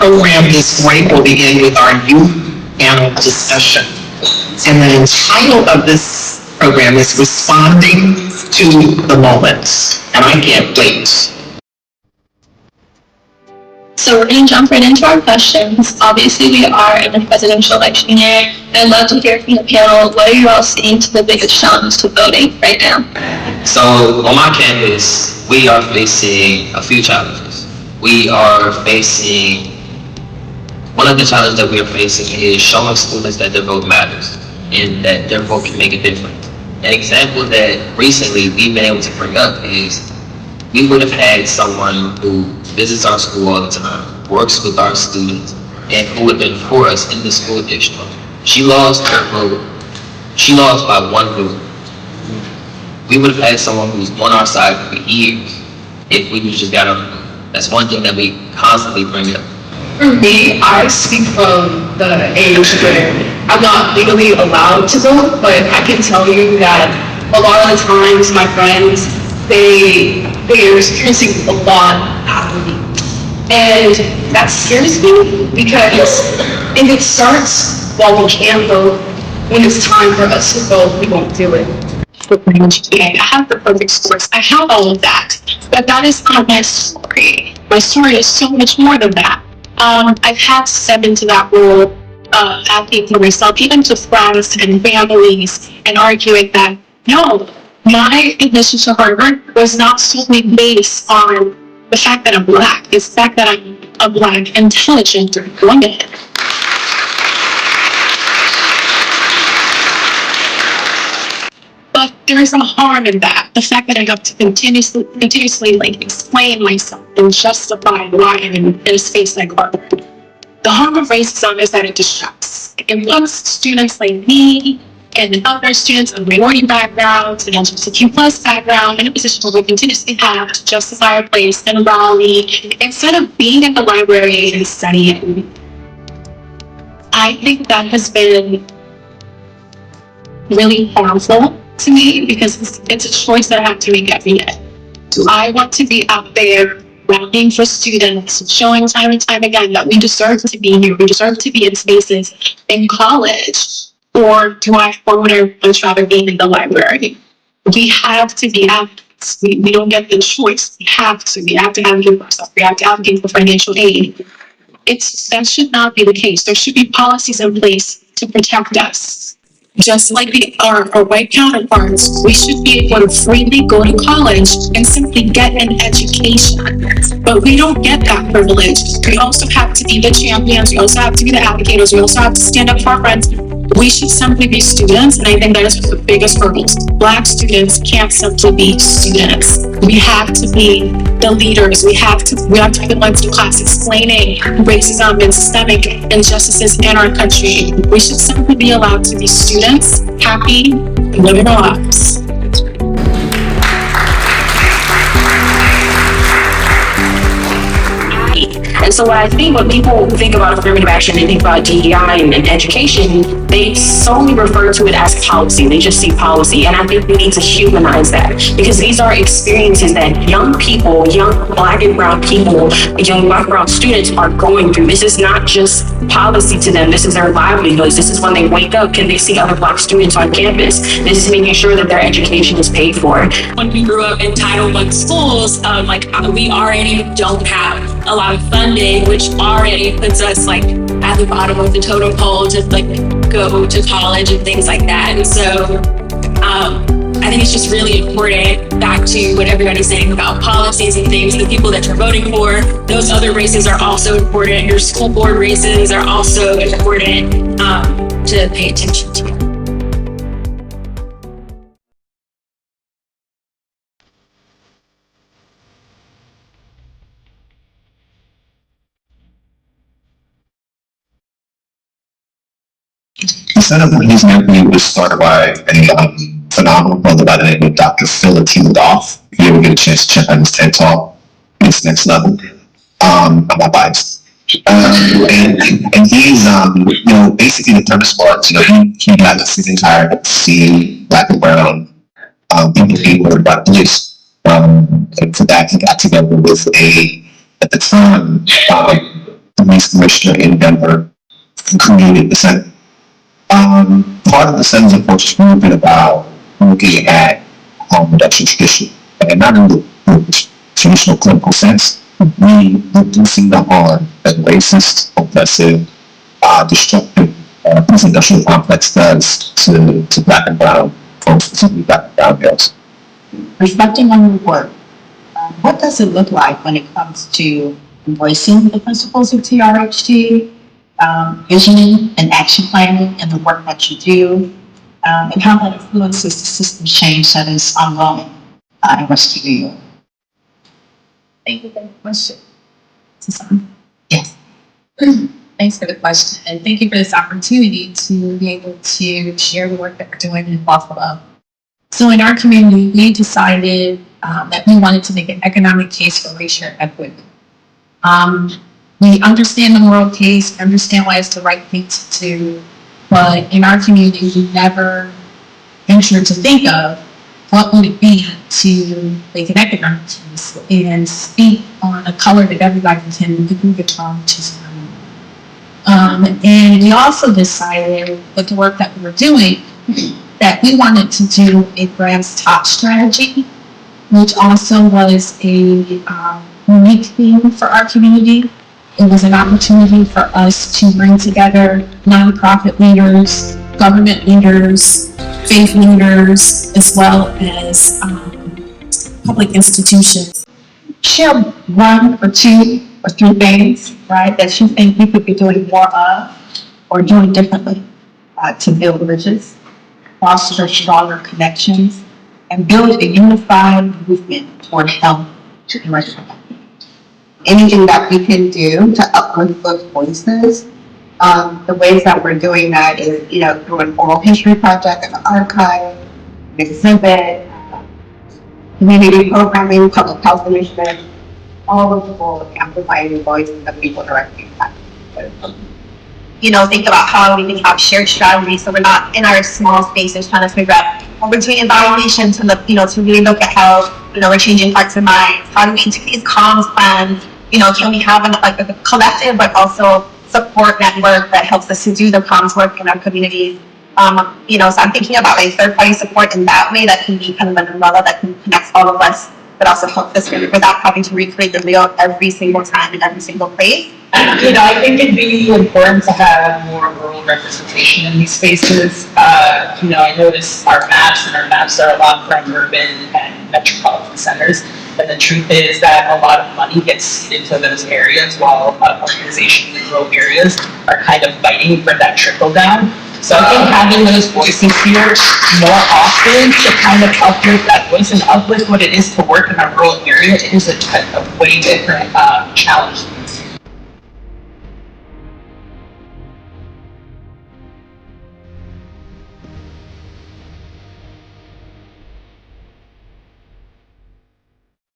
program is great. We'll begin with our youth panel discussion. And the title of this program is Responding to the Moment. And I can't wait. So we're going to jump right into our questions. Obviously, we are in a presidential election year, and I'd love to hear from the panel. What are you all seeing to the biggest challenge to voting right now? So on my campus, we are facing a few challenges. We are facing, one of the challenges that we are facing is showing students that their vote matters and that their vote can make a difference. An example that recently we've been able to bring up is we would have had someone who visits our school all the time, works with our students, and who would have been for us in the school district. She lost her vote. She lost by one vote. We would have had someone who's on our side for years if we just got on the vote. That's one thing that we constantly bring up. For me, I speak from the age where I'm not legally allowed to vote, but I can tell you that a lot of the times my friends, they're experiencing a lot after me. And that scares me because if it starts while we can vote, when it's time for us to vote, we won't do it. I have the perfect scores. I have all of that. But that is not my story. My story is so much more than that. I've had to step into that role, advocating for myself, even to friends and families, and arguing that, no, my admission to Harvard was not solely based on the fact that I'm Black. It's the fact that I'm a Black, intelligent woman. But there's a harm in that. The fact that I have to continuously like explain myself and justify why I'm in a space like Harvard. The harm of racism is that it distracts. It puts students like me and other students of minority backgrounds and LGBTQ plus background in a position where we continuously have to justify our place in Raleigh instead of being in the library and studying. I think that has been really harmful to me because it's a choice that I have to make every day. Do I want to be out there rallying for students, showing time and time again that we deserve to be here, we deserve to be in spaces in college? Or do I would I much rather be in the library? We have to be advocates. We don't get the choice. We have to advocate for ourselves. We have to advocate for financial aid. That should not be the case. There should be policies in place to protect us. Just like our white counterparts, we should be able to freely go to college and simply get an education. But we don't get that privilege. We also have to be the champions. We also have to be the advocates. We also have to stand up for our friends. We should simply be students, and I think that is one of the biggest hurdles. Black students can't simply be students. We have to be the leaders. We have to be the ones in class explaining racism and systemic injustices in our country. We should simply be allowed to be students, happy, and living our lives. And so I think when people think about affirmative action, they think about DEI and education, they solely refer to it as policy. They just see policy. And I think we need to humanize that because these are experiences that young people, young Black and brown people, young Black and brown students are going through. This is not just policy to them. This is their livelihoods. This is when they wake up, can they see other Black students on campus? This is making sure that their education is paid for. When we grew up in Title I schools, we already don't have a lot of funding, which already puts us at the bottom of the totem pole to go to college and things like that. And so I think it's just really important, back to what everybody's saying about policies and things, the people that you're voting for, those other races are also important. Your school board races are also important to pay attention to. The setup of his nephew was started by a phenomenal brother by the name of Dr. Felicia. If you ever get a chance to check out his TED Talk, it's next level. I'm not biased. And he's, basically the premise was, he got his entire see Black and brown people being murdered by police. And for that, he got together with at the time, police commissioner in Denver, created the center. Part of the center's approach has really been about looking at harm reduction tradition, and not in the traditional clinical sense, really reducing the harm that racist, oppressive, destructive this industrial complex does to black and brown folks, particularly black and brown males. Reflecting on your work, what does it look like when it comes to embracing the principles of TRHT, visioning and action planning and the work that you do, and how that influences the system change that is ongoing in West New York? Thank you for the question. Yes. Thanks for the question, and thank you for this opportunity to be able to share the work that we're doing in Buffalo. So in our community, we decided that we wanted to make an economic case for racial equity. We understand the moral case, understand why it's the right thing to do, but in our community, we never ventured to think of what would it be to make an economic case and speak on a color that everybody can agree upon, which is and we also decided with the work that we were doing that we wanted to do a grants top strategy, which also was a unique theme for our community. It was an opportunity for us to bring together nonprofit leaders, government leaders, faith leaders, as well as public institutions. Share one or two or three things, right, that you think you could be doing more of or doing differently to build bridges, foster stronger connections, and build a unified movement toward health and racial equity. Anything that we can do to uplift those voices. The ways that we're doing that is, through an oral history project and an archive, an exhibit, community programming, public health initiatives, all of the goal of amplifying the voices of people directly impacted. Think about how we can have shared strategies so we're not in our small spaces trying to figure out what we're doing evaluation to look, to really look at how, we're changing hearts and minds. How do we integrate these comms plans? Can we have a collective but also support network that helps us to do the comms work in our communities? So I'm thinking about third-party support in that way that can be kind of an umbrella that can connect all of us, but also help us without having to recreate the wheel every single time in every single place. I think it'd be important to have more rural representation in these spaces. I notice our maps are a lot from urban and metropolitan centers, but the truth is that a lot of money gets seeded to those areas while organizations in rural areas are kind of fighting for that trickle down. So I think having those voices here more often to kind of uplift that voice and uplift what it is to work in a rural area is a way different challenge